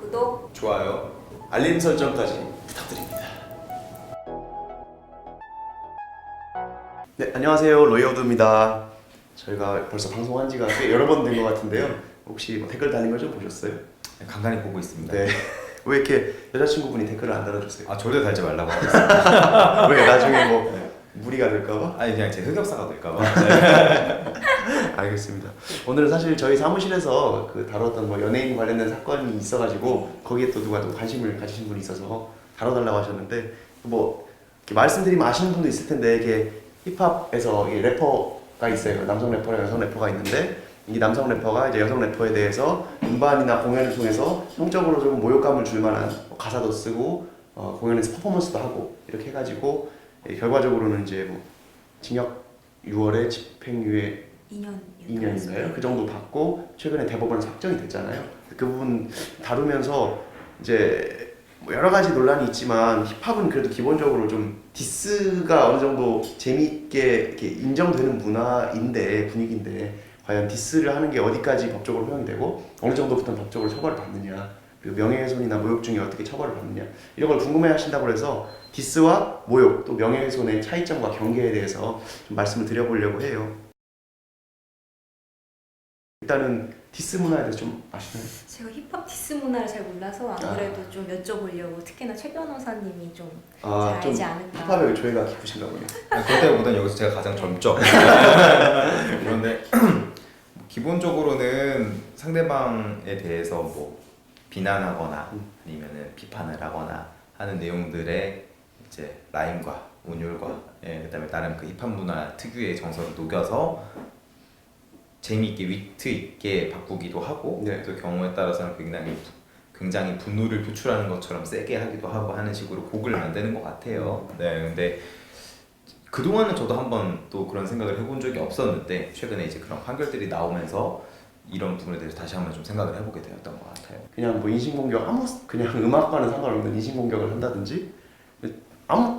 구독, 좋아요, 알림 설정까지 부탁드립니다. 네, 안녕하세요. 로이어드입니다. 저희가 벌써 방송한 지가 꽤 여러 번 된 것 같은데요. 혹시 뭐 댓글 달린 걸 좀 보셨어요? 간간히 보고 있습니다. 네. 왜 이렇게 여자친구분이 댓글을 안 달아주세요? 아 절대 달지 말라고 하고 있습니다. 왜 나중에 뭐 무리가 될까봐? 아니 그냥 제 흑역사가 될까봐. 알겠습니다. 오늘은 사실 저희 사무실에서 그 다뤘던 뭐 연예인 관련된 사건이 있어가지고 거기에 또 누가 또 관심을 가지신 분이 있어서 다뤄달라고 하셨는데 뭐 이렇게 말씀드리면 아시는 분도 있을 텐데 이게 힙합에서 이게 래퍼가 있어요. 남성 래퍼랑 여성 래퍼가 있는데 이 남성 래퍼가 이제 여성 래퍼에 대해서 음반이나 공연을 통해서 성적으로 좀 모욕감을 줄 만한 뭐 가사도 쓰고 공연에서 퍼포먼스도 하고 이렇게 해가지고 결과적으로는 이제 뭐 징역 6월에 집행유예 2년인가요? 그 정도 받고 최근에 대법원에서 확정이 됐잖아요. 그 부분 다루면서 이제 뭐 여러 가지 논란이 있지만 힙합은 그래도 기본적으로 좀 디스가 어느 정도 재미있게 이렇게 인정되는 문화인데 분위기인데 과연 디스를 하는 게 어디까지 법적으로 허용이 되고 어느 정도부터는 법적으로 처벌을 받느냐 그리고 명예훼손이나 모욕 중에 어떻게 처벌을 받느냐 이런 걸 궁금해하신다고 해서 디스와 모욕 또 명예훼손의 차이점과 경계에 대해서 좀 말씀을 드려보려고 해요. 일단은 디스 문화에 대해서 좀 아시나요? 제가 힙합 디스 문화를 잘 몰라서 아무래도 좀 여쭤보려고 특히나 최 변호사님이 좀 잘 알지 않을까. 힙합에 조예가 깊으신가 보네요. 그때보다는 여기서 제가 가장 젊죠. 그런데 기본적으로는 상대방에 대해서 뭐 비난하거나 아니면은 비판을 하거나 하는 내용들의 이제 라임과 운율과 그다음에 나름 그 힙합 문화 특유의 정서를 녹여서 재미있게 위트 있게 바꾸기도 하고 네. 또 경우에 따라서는 굉장히 분노를 표출하는 것처럼 세게 하기도 하고 하는 식으로 곡을 만드는 것 같아요. 네, 근데 그동안은 저도 한번 또 그런 생각을 해본 적이 없었는데 최근에 이제 그런 판결들이 나오면서 이런 부분에 대해서 다시 한번 좀 생각을 해보게 되었던 것 같아요. 그냥 뭐 인신공격 그냥 음악과는 상관없는 인신공격을 한다든지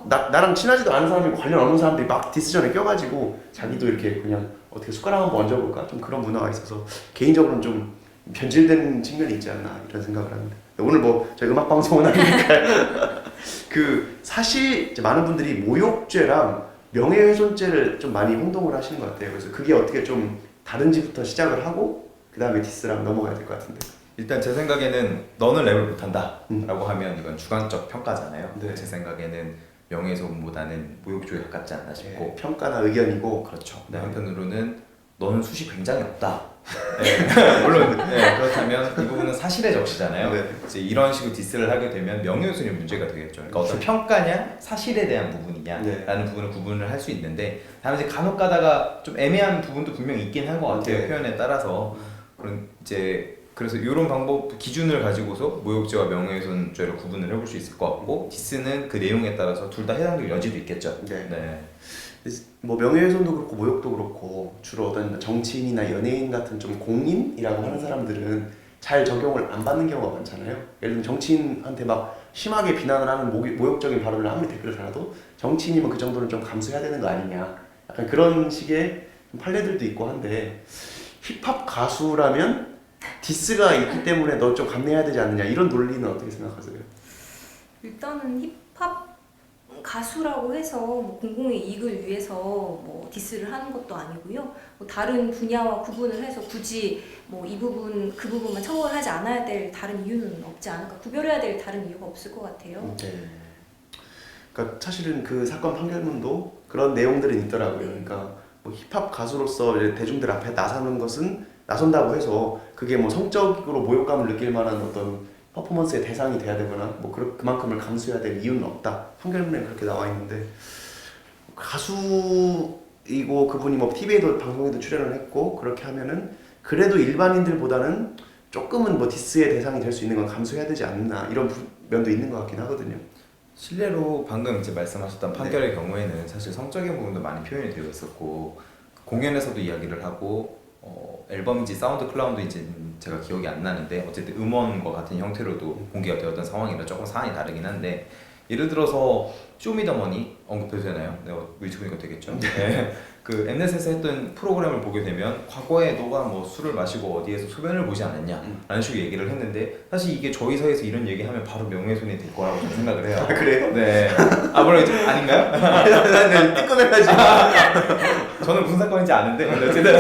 나랑 친하지도 않은 사람이 관련 없는 사람들이 막 디스전에 껴가지고 자기도 이렇게 그냥 어떻게 숟가락 한번 얹어볼까 좀 그런 문화가 있어서 개인적으로는 좀 변질된 측면이 있지 않나 이런 생각을 합니다. 오늘 뭐 저희 음악 방송은 아니니까 그 사실 이제 많은 분들이 모욕죄랑 명예훼손죄를 좀 많이 혼동을 하시는 것 같아요. 그래서 그게 어떻게 좀 다른지부터 시작을 하고 그 다음에 디스랑 넘어가야 될 것 같은데. 일단 제 생각에는 너는 랩을 못한다 라고 하면 이건 주관적 평가잖아요. 네. 제 생각에는 명예훼손보다는 모욕죄에 가깝지 않나 싶고 네, 평가나 의견이고 그렇죠. 네. 한편으로는 너는 숱이 굉장히 없다. 네. 물론 그렇다면 이 부분은 사실에 적시잖아요. 네. 이제 이런 식으로 디스를 하게 되면 명예훼손이 문제가 되겠죠. 그러니까 어떤 평가냐 사실에 대한 부분이냐라는 네. 부분을 구분을 할 수 있는데 다만 이제 간혹 가다가 좀 애매한 부분도 분명히 있긴 한 것 같아요. 네. 표현에 따라서 그런 이제 그래서 이런 방법 기준을 가지고서 모욕죄와 명예훼손죄를 구분을 해볼 수 있을 것 같고 디스는 그 내용에 따라서 둘 다 해당될 여지도 있겠죠. 네. 뭐 명예훼손도 그렇고 모욕도 그렇고 주로 어떤 정치인이나 연예인 같은 좀 공인이라고 하는 사람들은 잘 적용을 안 받는 경우가 많잖아요. 예를 들면 정치인한테 막 심하게 비난을 하는 모욕적인 발언을 아무리 댓글을 달아도 정치인이면 그 정도는 좀 감수해야 되는 거 아니냐 약간 그런 식의 판례들도 있고 한데 힙합 가수라면 디스가 있기 때문에 너 좀 감내해야 되지 않느냐 이런 논리는 어떻게 생각하세요? 일단은 힙합 가수라고 해서 뭐 공공의 이익을 위해서 뭐 디스를 하는 것도 아니고요. 뭐 다른 분야와 구분을 해서 굳이 뭐 이 부분 그 부분만 처벌하지 않아야 될 다른 이유는 없지 않을까. 구별해야 될 다른 이유가 없을 것 같아요. 네. 그러니까 사실은 그 사건 판결문도 그런 내용들은 있더라고요. 그러니까 뭐 힙합 가수로서 이제 대중들 앞에 나선다고 해서 그게 뭐 성적으로 모욕감을 느낄 만한 어떤 퍼포먼스의 대상이 돼야 되거나 뭐 그만큼을 감수해야 될 이유는 없다. 판결문에 그렇게 나와 있는데 가수이고 그분이 뭐 TV에도 방송에도 출연을 했고 그렇게 하면은 그래도 일반인들보다는 조금은 뭐 디스의 대상이 될 수 있는 건 감수해야 되지 않나 이런 면도 있는 것 같긴 하거든요. 실례로 방금 이제 말씀하셨던 판결의 경우에는 사실 성적인 부분도 많이 표현이 되어 있었고 공연에서도 이야기를 하고 앨범인지 사운드 클라우드인지 제가 기억이 안 나는데 어쨌든 음원과 같은 형태로도 공개가 되었던 상황이라 조금 사안이 다르긴 한데 예를 들어서 쇼미더머니 언급해도 되나요? 네, 유튜브니까 되겠죠. 네. 그 엠넷에서 했던 프로그램을 보게 되면 과거에 너가 뭐 술을 마시고 어디에서 소변을 보지 않았냐 라는 식으로 얘기를 했는데 사실 이게 저희 사이에서 이런 얘기하면 바로 명예훼손이 될 거라고 저는 생각을 해요. 그래요? 네. 물론 이제 아닌가요? 나는 뜨끔해가지고. 저는 무슨 사건인지 아는데 근데 어쨌든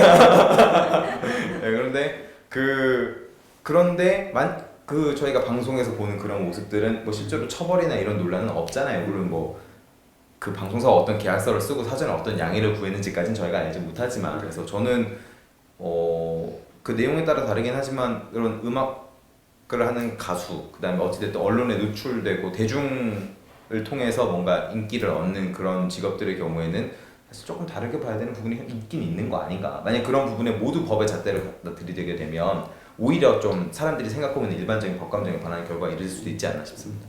네, 그런데 그런데 저희가 방송에서 보는 그런 모습들은 뭐 실제로 처벌이나 이런 논란은 없잖아요. 물론 뭐 그 방송사가 어떤 계약서를 쓰고 사전에 어떤 양해를 구했는지까지는 저희가 알지 못하지만 그래서 저는 그 내용에 따라 다르긴 하지만 그런 음악을 하는 가수 그다음에 어찌됐든 언론에 노출되고 대중을 통해서 뭔가 인기를 얻는 그런 직업들의 경우에는 사실 조금 다르게 봐야 되는 부분이 있긴 있는 거 아닌가. 만약 그런 부분에 모두 법의 잣대를 갖다 들이대게 되면 오히려 좀 사람들이 생각하고 있는 일반적인 법감정에 반하는 결과가 이를 수도 있지 않나 싶습니다.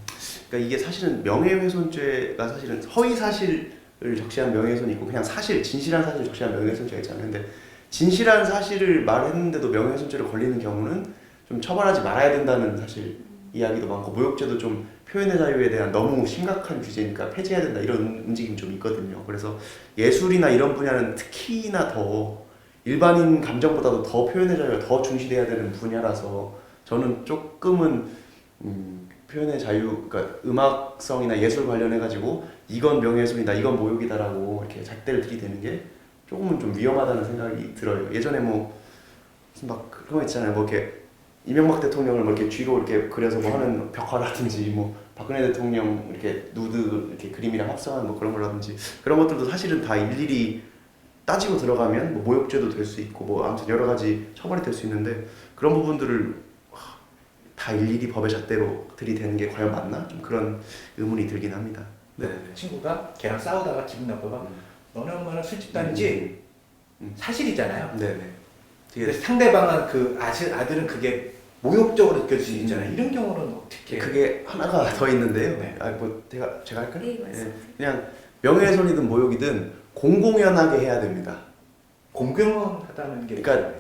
그러니까 이게 사실은 명예훼손죄가 사실은 허위 사실을 적시한 명예훼손이 있고 그냥 사실 진실한 사실을 적시한 명예훼손죄가 있잖아요. 근데 진실한 사실을 말했는데도 명예훼손죄로 걸리는 경우는 좀 처벌하지 말아야 된다는 사실 이야기도 많고 모욕죄도 좀 표현의 자유에 대한 너무 심각한 규제니까 폐지해야 된다 이런 움직임이 좀 있거든요. 그래서 예술이나 이런 분야는 특히나 더 일반인 감정보다도 더 표현의 자유가 더 중시돼야 되는 분야라서 저는 조금은 표현의 자유, 그러니까 음악성이나 예술 관련해가지고 이건 명예훼손이다, 이건 모욕이다라고 이렇게 잣대를 들이대는 게 조금은 좀 위험하다는 생각이 들어요. 예전에 뭐 무슨 막 그런 거 있잖아요. 뭐 이렇게 이명박 대통령을 뭐 이렇게 쥐로 이렇게 그려서 뭐 하는 벽화라든지 뭐 박근혜 대통령 이렇게 누드 이렇게 그림이랑 합성한 뭐 그런 거라든지 그런 것들도 사실은 다 일일이 따지고 들어가면 뭐 모욕죄도 될 수 있고 뭐 아무튼 여러 가지 처벌이 될 수 있는데 그런 부분들을 다 일일이 법의 잣대로 들이대는 게 과연 맞나? 좀 그런 의문이 들긴 합니다. 네. 친구가 걔랑 싸우다가 기분 나빠가 너네 엄마는 술집 다니지? 사실이잖아요. 네네. 근데 상대방은 그 아들은 그게 모욕적으로 느껴질 수 있잖아요. 이런 경우는 어떻게? 그게 하나가 더 있는데요. 네. 뭐 제가 할까요? 네, 맞습니다. 그냥 명예훼손이든 모욕이든 공공연하게 해야 됩니다. 공공연하다는 게 그러니까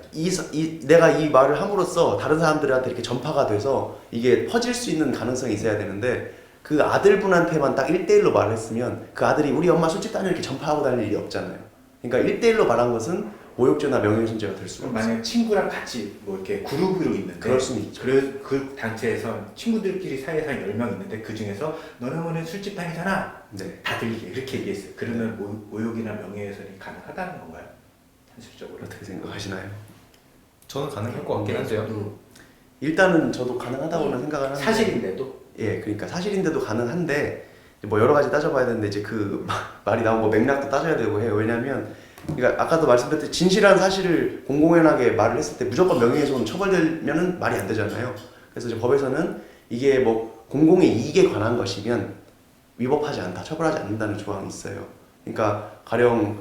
내가 이 말을 함으로써 다른 사람들한테 이렇게 전파가 돼서 이게 퍼질 수 있는 가능성이 있어야 되는데 그 아들분한테만 딱 1대1로 말을 했으면 그 아들이 우리 엄마 술집 다니는 이렇게 전파하고 다닐 일이 없잖아요. 그러니까 1대1로 말한 것은 모욕죄나 명예훼손죄가 될 수가 없어요. 만약 친구랑 같이 뭐 이렇게 그룹으로 있는데 그럴 수는 있죠. 그 단체에서 친구들끼리 사이에 한 10명 있는데 그 중에서 너네 어머니는 술집 다니잖아. 네. 다 들리게 이렇게 얘기했어요. 그러면 모욕이나 명예훼손이 가능하다는 건가요? 현실적으로. 어떻게 생각하시나요? 저는 가능할 것 같긴 한데요. 일단은 저도 가능하다고는 생각을 하는데 사실인데도 예, 그러니까 사실인데도 가능한데 뭐 여러 가지 따져봐야 되는데 이제 그 말이 나온 뭐 맥락도 따져야 되고 해요. 왜냐하면 그러니까 아까도 말씀드렸듯이 진실한 사실을 공공연하게 말을 했을 때 무조건 명예훼손 처벌되면은 말이 안 되잖아요. 그래서 이제 법에서는 이게 뭐 공공의 이익에 관한 것이면 위법하지 않다, 처벌하지 않는다는 조항이 있어요. 그러니까 가령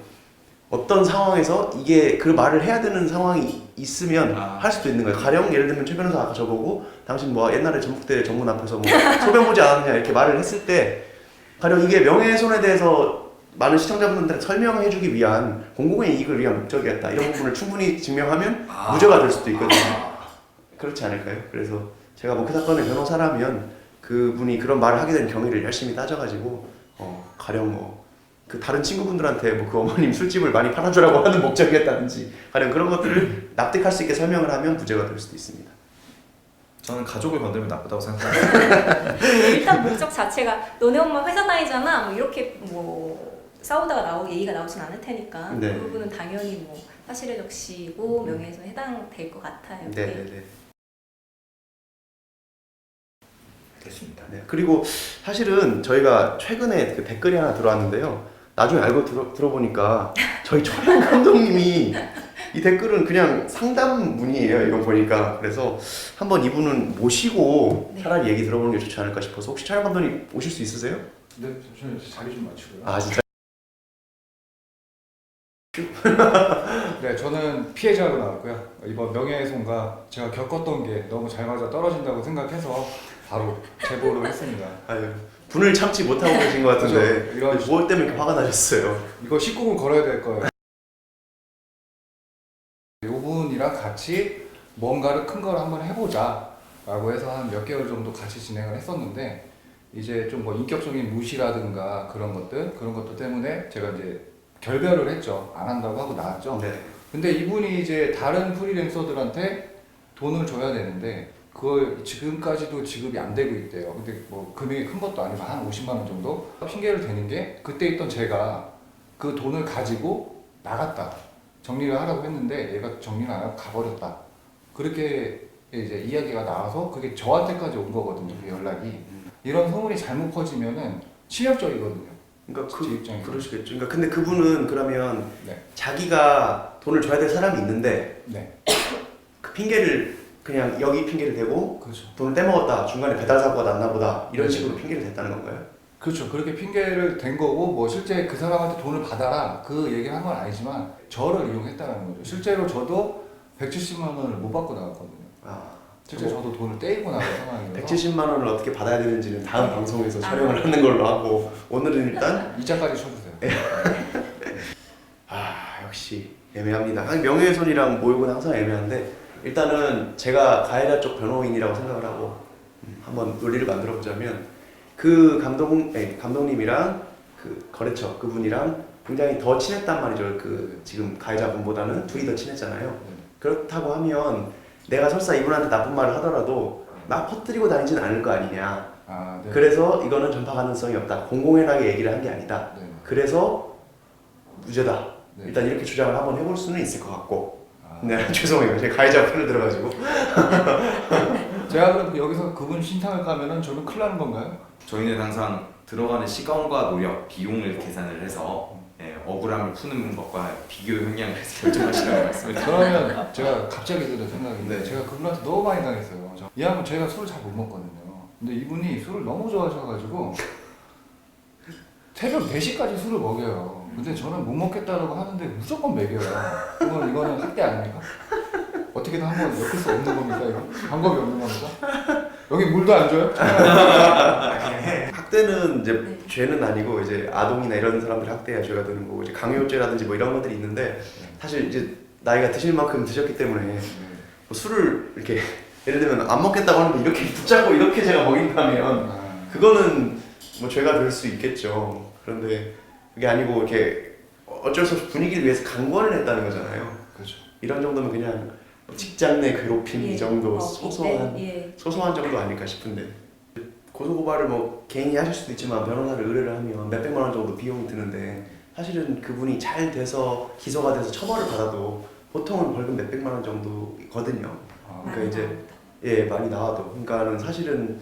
어떤 상황에서 이게 그 말을 해야 되는 상황이 있으면 할 수도 있는 거예요. 가령 예를 들면 최 변호사 아까 저보고 당신 뭐 옛날에 전북대 정문 앞에서 뭐 소변 보지 않았냐 이렇게 말을 했을 때 가령 이게 명예훼손에 대해서 많은 시청자분들한테 설명해주기 위한 공공의 이익을 위한 목적이었다 이런 부분을 충분히 증명하면 무죄가 될 수도 있거든요. 그렇지 않을까요? 그래서 제가 뭐 그 사건의 변호사라면 그분이 그런 말을 하게 된 경위를 열심히 따져가지고 가령 뭐 그 다른 친구분들한테 뭐 그 어머님 술집을 많이 팔아주라고 하는 목적이었다든지 가령 그런 것들을 납득할 수 있게 설명을 하면 무죄가 될 수도 있습니다. 저는 가족을 건드리면 나쁘다고 생각합니다. 일단 목적 자체가 너네 엄마 회사 다니잖아 뭐 이렇게 뭐 싸우다가 얘기가 나오진 않을 테니까 네. 그 부분은 당연히 뭐 사실에 적시고 명예훼손 해당될 것 같아요. 네네네. 됐습니다. 네. 그리고 사실은 저희가 최근에 그 댓글이 하나 들어왔는데요. 나중에 알고 들어보니까 저희 촬영 감독님이 이 댓글은 그냥 상담문이에요. 이거 보니까. 그래서 한번 이분은 모시고 네. 차라리 얘기 들어보는 게 좋지 않을까 싶어서 혹시 촬영 감독님 오실 수 있으세요? 네, 잠시만요. 자리 좀 맞추고요. 아 진짜? 네, 저는 피해자로 나왔고요. 이번 명예훼손과 제가 겪었던 게 너무 잘 맞아 떨어진다고 생각해서 바로 제보를 했습니다. 아유, 분을 참지 못하고 계신 것 같은데 그죠? 이런 무엇 때문에 이렇게 화가 나셨어요? 이거 19금 걸어야 될 거예요. 이분이랑 같이 뭔가를 큰 걸 한번 해보자 라고 해서 한 몇 개월 정도 같이 진행을 했었는데 이제 좀 뭐 인격적인 무시라든가 그런 것들 때문에 제가 이제 결별을 했죠. 안 한다고 하고 나왔죠. 네. 근데 이분이 이제 다른 프리랜서들한테 돈을 줘야 되는데 그걸 지금까지도 지급이 안 되고 있대요. 근데 뭐 금액이 큰 것도 아니고 한 50만 원 정도? 핑계를 대는 게 그때 있던 제가 그 돈을 가지고 나갔다. 정리를 하라고 했는데 얘가 정리를 안 하고 가버렸다. 그렇게 이제 이야기가 나와서 그게 저한테까지 온 거거든요. 그 연락이. 이런 소문이 잘못 퍼지면은 치명적이거든요. 그러니까 제 입장에서. 그러시겠죠. 그러니까 근데 그분은 그러면 네. 자기가 돈을 줘야 될 사람이 있는데 네. 그 핑계를 그냥 여기 핑계를 대고 그렇죠. 돈을 떼먹었다. 중간에 배달 사고가 났나 보다. 이런 네. 식으로 핑계를 댔다는 건가요? 그렇죠. 그렇게 핑계를 댄 거고 뭐 실제 그 사람한테 돈을 받아라 그 얘기를 한 건 아니지만 저를 이용했다는 거죠. 실제로 저도 170만 원을 못 받고 나갔거든요. 아, 실제 저도 돈을 떼이고 나간 상황이어서 170만 원을 어떻게 받아야 되는지는 다음 방송에서 촬영을 하는 걸로 하고 오늘은 일단 이자까지 쳐주세요. 역시 애매합니다. 아니, 명예훼손이랑 모욕은 항상 애매한데 일단은 제가 가해자 쪽 변호인이라고 생각을 하고 한번 논리를 만들어 보자면 그 감독님이랑 그 거래처 그분이랑 굉장히 더 친했단 말이죠. 그 지금 가해자분보다는 둘이 더 친했잖아요. 그렇다고 하면 내가 설사 이분한테 나쁜 말을 하더라도 막 퍼뜨리고 다니진 않을 거 아니냐. 아, 네. 그래서 이거는 전파 가능성이 없다. 공공연하게 얘기를 한 게 아니다. 네. 그래서 무죄다. 네. 일단 이렇게 주장을 한번 해볼 수는 있을 것 같고. 아. 네, 죄송해요. 제가 가해자 편을 들어가지고. 제가 그럼 여기서 그분 신상을 까면은 저는 큰일 나는 건가요? 저희는 항상 들어가는 시간과 노력, 비용을 계산을 해서 억울함을 푸는 것과 비교 형량을 해서 결정하시라고 말씀을 드립니다. 그러면 제가 갑자기 드는 생각인데 네. 제가 그분한테 너무 많이 당했어요. 이 양은 제가 술을 잘 못 먹거든요. 근데 이분이 술을 너무 좋아하셔가지고 새벽 4시까지 술을 먹여요. 근데 저는 못 먹겠다라고 하는데 무조건 먹여요. 그건 이거는 학대 아닙니까? 어떻게든 한번 엮을 수 없는 겁니까 이거? 방법이 없는 겁니까? 여기 물도 안 줘요? 학대는 이제 네. 죄는 아니고 이제 아동이나 이런 사람들 학대야 죄가 되는 거고 이제 강요죄라든지 뭐 이런 것들이 있는데 사실 이제 나이가 드실 만큼 드셨기 때문에 뭐 술을 이렇게 예를 들면 안 먹겠다고 하는데 이렇게 붙잡고 이렇게 제가 먹인다면 그거는 뭐 죄가 될 수 있겠죠. 그런데 그게 아니고 이렇게 어쩔 수 없이 분위기를 위해서 강권을 했다는 거잖아요. 그렇죠. 이런 정도면 그냥 직장 내 괴롭힘 이 정도 소소한 예. 소소한 정도 아닐까 싶은데 고소고발을 뭐 개인이 하실 수도 있지만 변호사를 의뢰를 하면 몇백만 원 정도 비용이 드는데 사실은 그분이 잘 돼서 기소가 돼서 처벌을 받아도 보통은 벌금 몇백만 원 정도거든요. 그러니까 이제 많이 나와도 그러니까는 사실은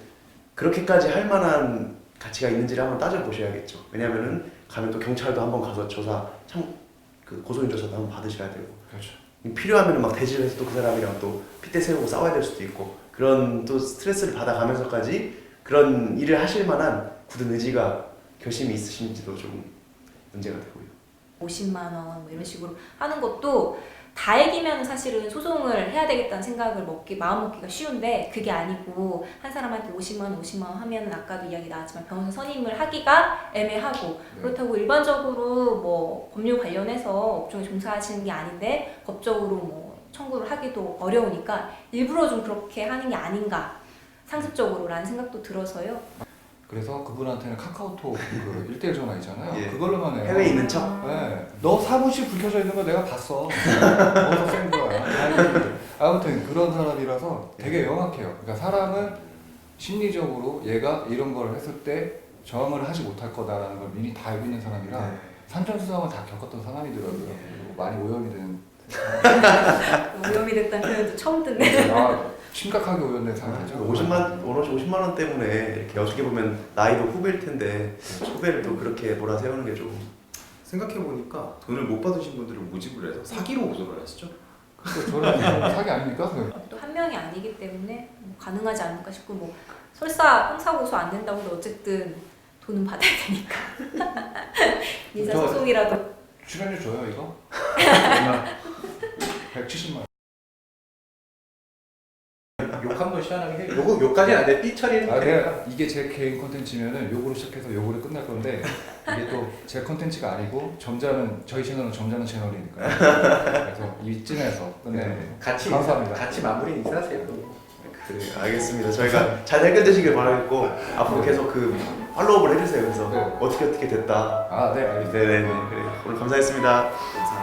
그렇게까지 할 만한 가치가 있는지를 한번 따져 보셔야겠죠. 왜냐면은 가면 또 경찰도 한번 가서 조사 그 고소인 조사도 한번 받으셔야 되고 그렇죠. 필요하면 막 대지를 해서 또 그 사람이랑 또 핏대 세우고 싸워야 될 수도 있고 그런 또 스트레스를 받아가면서까지 그런 일을 하실 만한 굳은 의지가 결심이 있으신지도 좀 문제가 되고요. 50만 원 뭐 이런 식으로 하는 것도 다행이면 사실은 소송을 해야 되겠다는 생각을 마음 먹기가 쉬운데 그게 아니고 한 사람한테 50만 원 하면은 아까도 이야기 나왔지만 변호사 선임을 하기가 애매하고 그렇다고 일반적으로 뭐 법률 관련해서 업종에 종사하시는 게 아닌데 법적으로 뭐 청구를 하기도 어려우니까 일부러 좀 그렇게 하는 게 아닌가 상습적으로라는 생각도 들어서요. 그래서 그분한테는 카카오톡 그 1대1 전화 있잖아요. 예. 그걸로만 해요. 해외에 있는 척. 네. 너 사무실 불 켜져 있는 거 내가 봤어. 어디서 센 거야. 아무튼 그런 사람이라서 되게 영악해요. 그러니까 사람은 심리적으로 얘가 이런 걸 했을 때 저항을 하지 못할 거다라는 걸 미리 다 알고 있는 사람이라 산전수상을 다 겪었던 사람이더라고요. 그리고 많이 오염이 되는 오염이 됐다는 표현도 처음 듣네. 심각하게 오염된 사람이죠. 50만 원 때문에 이렇게 어떻게 보면 나이도 후배일 텐데 후배를 또 그렇게 몰아세우는 게 좀 생각해보니까 돈을 못 받으신 분들을 모집을 해서 사기로 고소를 하시죠. 그래서 저는 사기 아닙니까? 또 한 명이 아니기 때문에 뭐 가능하지 않을까 싶고 뭐 설사 형사고소 안 된다고 해도 어쨌든 돈은 받아야 되니까 민사소송이라도 출연료 줘요 이거? 170만 원. 욕 한 번 시원하게 해. 욕까지는 안 돼. 삐 처리는 내가 이게 제 개인 콘텐츠면은 요거로 시작해서 요거로 끝날 건데 이게 또 제 콘텐츠가 아니고 점잖은 저희 채널은 점잖은 채널이니까요. 그래서 이쯤에서 끝내는 같이 감사합니다. 같이 마무리 인사하세요. 네, 알겠습니다. 저희가 잘 해결되시길 바라겠고 앞으로 계속 그 팔로우업을 해주세요. 그래서 네. 어떻게 됐다. 아, 네, 알겠습니다. 네네네. 그래 오늘 감사했습니다. 감사합니다.